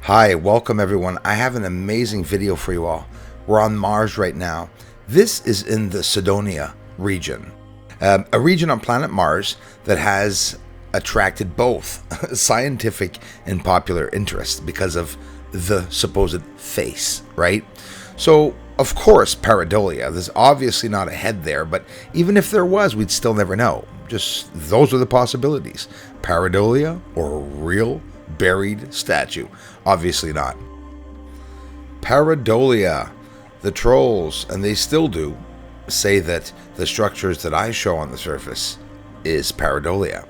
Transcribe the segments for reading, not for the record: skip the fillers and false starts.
Hi, welcome everyone. I have an amazing video for you all. We're on Mars right now. This is in the Cydonia region, a region on planet Mars that has attracted both scientific and popular interest because of the supposed face, right? So, of course, pareidolia. There's obviously not a head there, but even if there was, we'd still never know. Just those are the possibilities. Pareidolia or a real buried statue? Obviously not. Pareidolia. The trolls, and they still do, say that the structures that I show on the surface is pareidolia.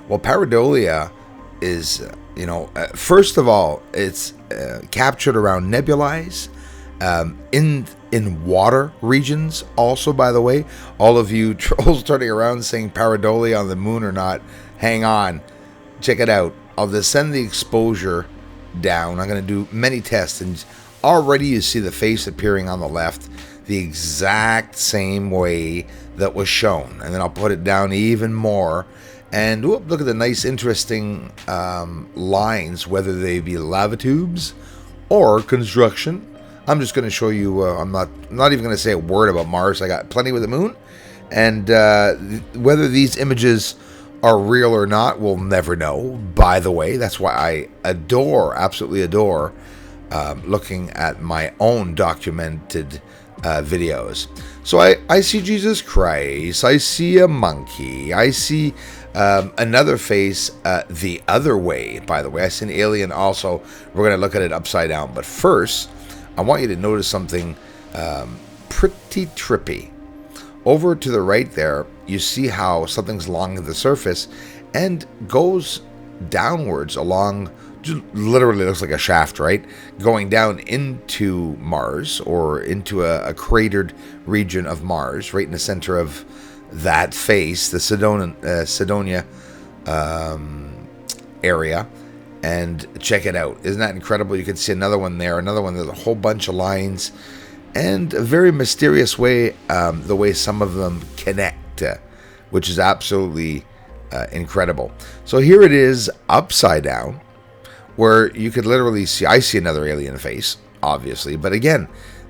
Well, pareidolia is, first of all, it's captured around nebulae, in water regions. Also, by the way, all of you trolls turning around saying pareidolia on the moon or not, hang on, check it out. I'll descend the exposure down. I'm going to do many tests, and already you see the face appearing on the left the exact same way that was shown. And then I'll put it down even more. And whoop, look at the nice, interesting lines, whether they be lava tubes or construction. I'm just going to show you, I'm not even going to say a word about Mars. I got plenty with the moon. And whether these images are real or not, we'll never know, by the way. That's why I absolutely adore looking at my own documented videos. So I see Jesus Christ, I see a monkey, I see another face the other way, by the way. I see an alien also. We're going to look at it upside down. But first, I want you to notice something pretty trippy. Over to the right there, you see how something's along the surface and goes downwards along, just literally looks like a shaft, right? Going down into Mars, or into a cratered region of Mars, right in the center of that face, the Cydonia area. And check it out. Isn't that incredible? You can see another one there, another one. There's a whole bunch of lines. And a very mysterious way, the way some of them connect, which is absolutely incredible. So here it is upside down, where you could literally see, I see another alien face, obviously. But again,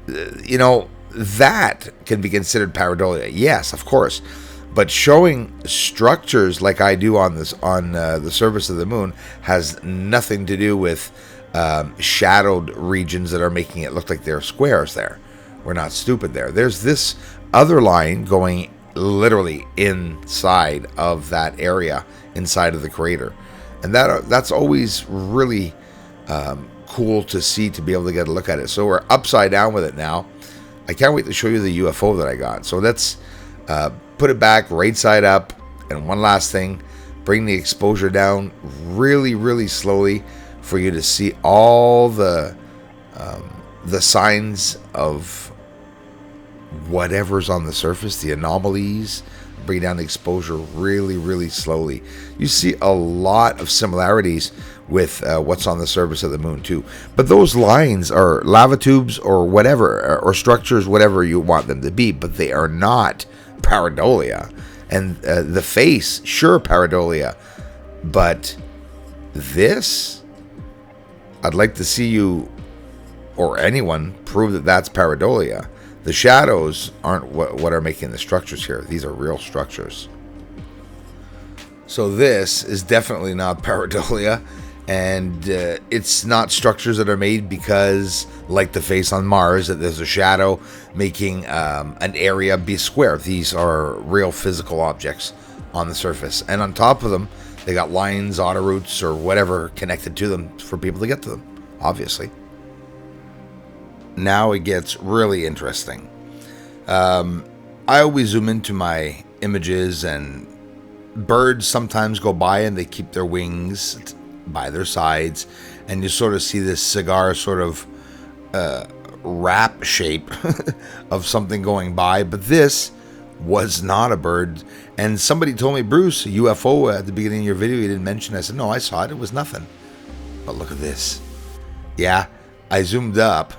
that can be considered pareidolia. Yes, of course. But showing structures like I do on this, on the surface of the moon, has nothing to do with shadowed regions that are making it look like they're squares there. We're not stupid there. There's this other line going literally inside of that area, inside of the crater. And that's always really cool to see, to be able to get a look at it. So we're upside down with it now. I can't wait to show you the UFO that I got. So let's put it back right side up. And one last thing, bring the exposure down really, really slowly for you to see all the signs of whatever's on the surface, the anomalies. Bring down the exposure really, really slowly. You see a lot of similarities with what's on the surface of the moon too. But those lines are lava tubes or whatever, or structures, whatever you want them to be, but they are not pareidolia. And the face, sure, pareidolia. But this, I'd like to see you or anyone prove that that's pareidolia. The shadows aren't what are making the structures here. These are real structures. So this is definitely not pareidolia, and it's not structures that are made because, like the face on Mars, that there's a shadow making an area be square. These are real physical objects on the surface, and on top of them, they got lines, autoroutes, or whatever connected to them for people to get to them, obviously. Now it gets really interesting. I always zoom into my images, and birds sometimes go by and they keep their wings by their sides, and you sort of see this cigar sort of wrap shape of something going by. But this was not a bird. And somebody told me, Bruce, a UFO at the beginning of your video you didn't mention. I said, no, I saw it. It was nothing. But look at this. Yeah, I zoomed up,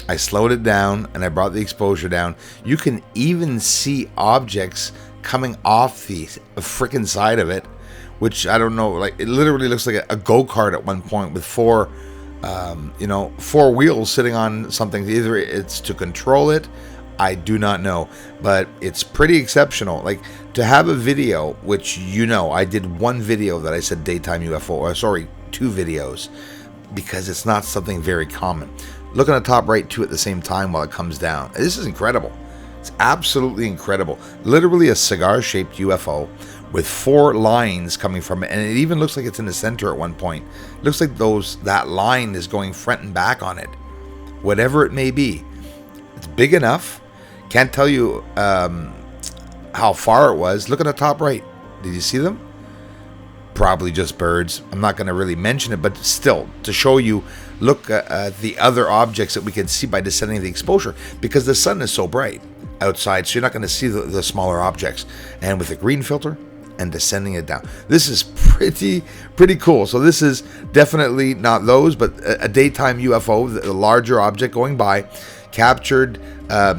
I slowed it down, and I brought the exposure down. You can even see objects coming off the freaking side of it, which I don't know, like it literally looks like a go-kart at one point with four wheels sitting on something. Either it's to control it, I do not know, but it's pretty exceptional. Like to have a video, which I did one video that I said daytime UFO, or sorry, 2 videos, because it's not something very common. Look on the top right too at the same time while it comes down. This is incredible. It's absolutely incredible. Literally a cigar-shaped UFO with 4 lines coming from it, and it even looks like it's in the center at one point. It looks like that line is going front and back on it. Whatever it may be, it's big enough. Can't tell you how far it was. Look at the top right. Did you see them? Probably just birds. I'm not going to really mention it, but still, to show you, look at the other objects that we can see by descending the exposure, because the sun is so bright outside, so you're not going to see the smaller objects. And with the green filter and descending it down, this is pretty cool. So this is definitely not those, but a daytime UFO, the larger object going by, captured.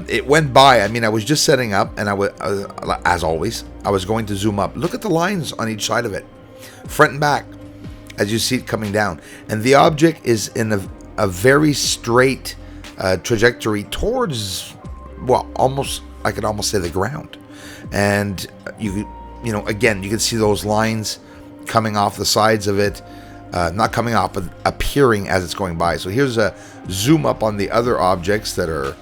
It went by. I mean, I was just setting up, and I was, as always, I was going to zoom up. Look at the lines on each side of it, front and back, as you see it coming down. And the object is in a very straight trajectory towards, well, almost, I could almost say the ground. And again, you can see those lines coming off the sides of it, not coming off, but appearing as it's going by. So here's a zoom up on the other objects that are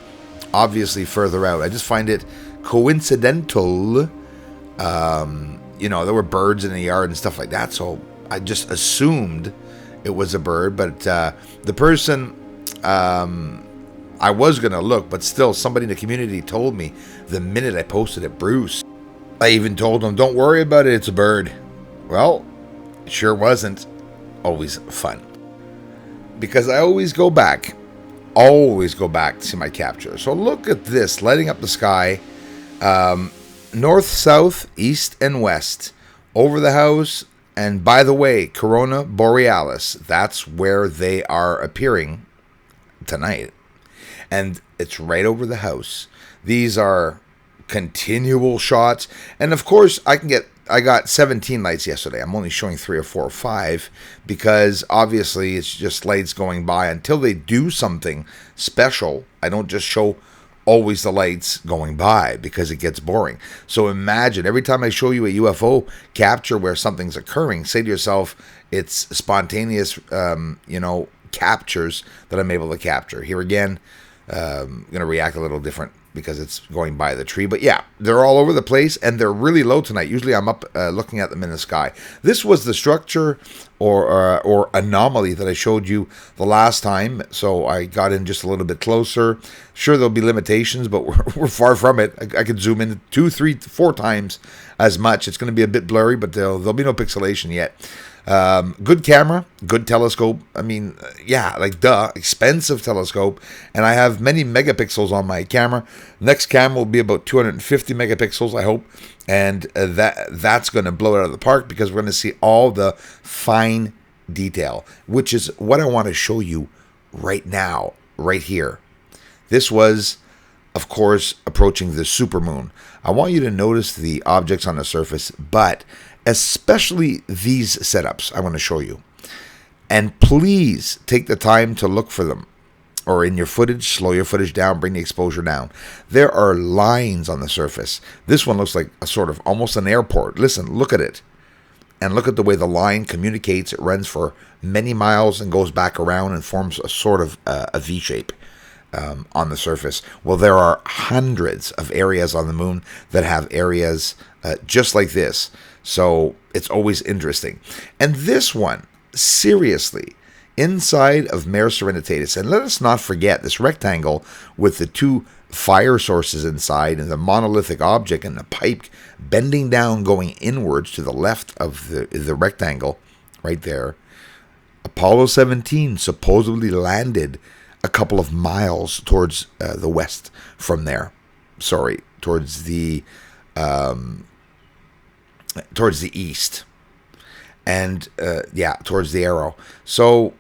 obviously further out. I just find it coincidental. There were birds in the yard and stuff like that, so I just assumed it was a bird. But the person, I was going to look, but still, somebody in the community told me the minute I posted it, Bruce. I even told him, don't worry about it, it's a bird. Well, it sure wasn't. Always fun. Because I always go back to see my capture. So look at this, lighting up the sky. North, south, east, and west. Over the house. And by the way, Corona Borealis, that's where they are appearing tonight. And it's right over the house. These are continual shots. And of course, I got 17 lights yesterday. I'm only showing 3 or 4 or 5 because obviously it's just lights going by until they do something special. I don't just show always the lights going by because it gets boring. So imagine every time I show you a UFO capture where something's occurring, say to yourself, it's spontaneous, captures that I'm able to capture. Here again, I'm going to react a little different because it's going by the tree. But yeah, they're all over the place, and they're really low tonight. Usually I'm up looking at them in the sky. This was the structure or anomaly that I showed you the last time, so I got in just a little bit closer. Sure, there'll be limitations, but we're far from it. I could zoom in 2, 3, 4 times as much. It's going to be a bit blurry, but there'll be no pixelation yet. Good camera, good telescope. I mean, expensive telescope. And I have many megapixels on my camera. Next camera will be about 250 megapixels, I hope. And that's going to blow it out of the park because we're going to see all the fine detail, which is what I want to show you right now, right here. This was, of course, approaching the supermoon. I want you to notice the objects on the surface, but especially these setups I want to show you. And please take the time to look for them. Or in your footage, slow your footage down, bring the exposure down. There are lines on the surface. This one looks like a sort of almost an airport. Listen, look at it. And look at the way the line communicates. It runs for many miles and goes back around and forms a sort of a V shape on the surface. Well, there are hundreds of areas on the moon that have areas just like this. So it's always interesting. And this one, seriously, inside of Mars Cydonia. And let us not forget this rectangle with the 2 fire sources inside and the monolithic object and the pipe bending down going inwards to the left of the rectangle right there. Apollo 17 supposedly landed a couple of miles towards the west from there. Sorry, towards the east. And towards the arrow. So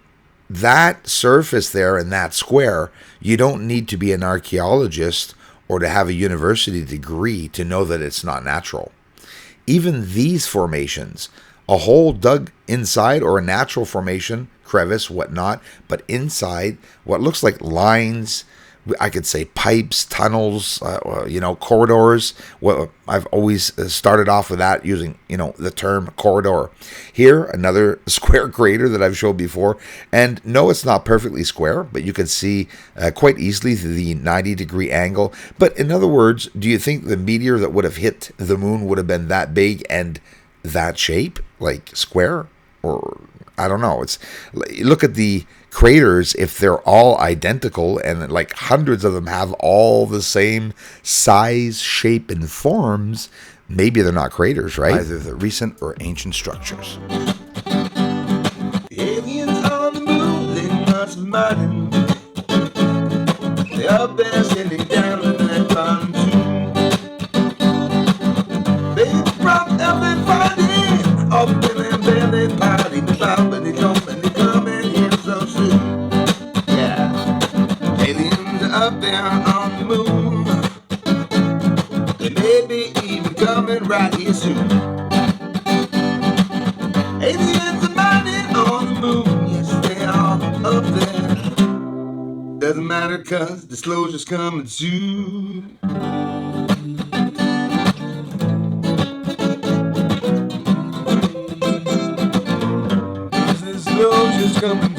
that surface there in that square, you don't need to be an archaeologist or to have a university degree to know that it's not natural. even these formations, a hole dug inside or a natural formation, crevice, whatnot, but inside what looks like lines, I could say pipes, tunnels, corridors. Well, I've always started off with that using, the term corridor. Here, another square crater that I've showed before. And no, it's not perfectly square, but you can see quite easily the 90-degree angle. But in other words, do you think the meteor that would have hit the moon would have been that big and that shape, like square? Or I don't know. Look at the craters. If they're all identical and like hundreds of them have all the same size, shape, and forms, maybe they're not craters, right? Either the recent or ancient structures. Aliens on the moon, they must be mining. They're up there sending down the black bottom tune. They drop every Friday up in their belly party, but they come and here so soon. Yeah, aliens are up there on the moon. They may be even coming right here soon. Aliens are mining on the moon, yes they are up there. Doesn't matter 'cause disclosure's coming soon. Disclosure's coming